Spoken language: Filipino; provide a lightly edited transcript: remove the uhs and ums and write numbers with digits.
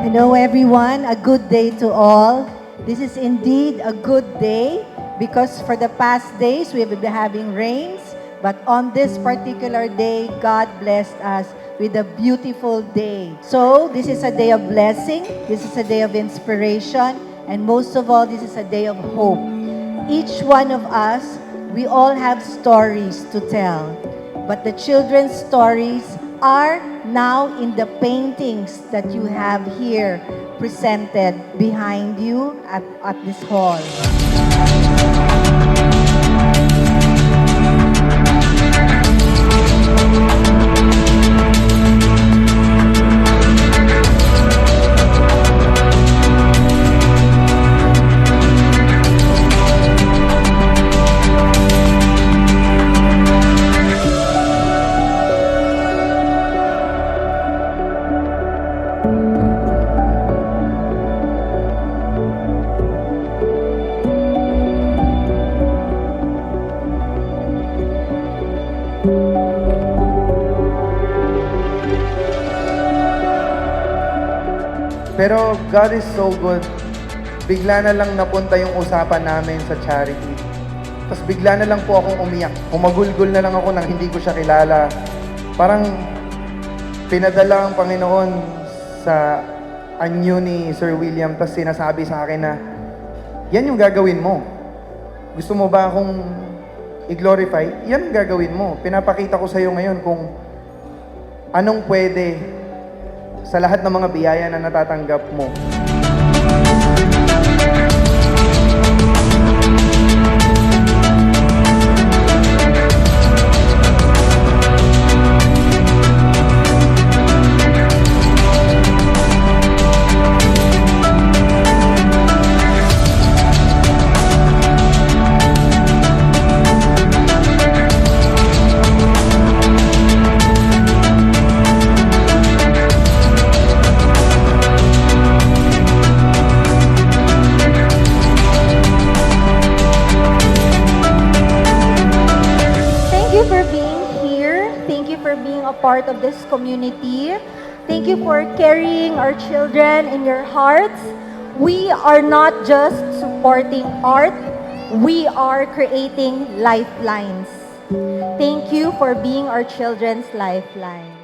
Hello everyone, a good day to all. This is indeed a good day because for the past days we have been having rains, but on this particular day, God blessed us with a beautiful day. So this is a day of blessing, this is a day of inspiration, and most of all, this is a day of hope. Each one of us, we all have stories to tell, but the children's stories are now in the paintings that you have here presented behind you at this hall. Pero God is so good. Bigla na lang napunta yung usapan namin sa charity. Tapos bigla na lang po akong umiyak. Humagulgol na lang ako nang hindi ko siya kilala. Parang pinadala ang Panginoon sa anyo ni Sir William. Tapos sinasabi sa akin na, yan yung gagawin mo. Gusto mo ba akong i-glorify? Yan yung gagawin mo. Pinapakita ko sa iyo ngayon kung anong pwede sa lahat ng mga biyaya na natatanggap mo. Part of this community. Thank you for carrying our children in your hearts. We are not just supporting art, we are creating lifelines. Thank you for being our children's lifeline.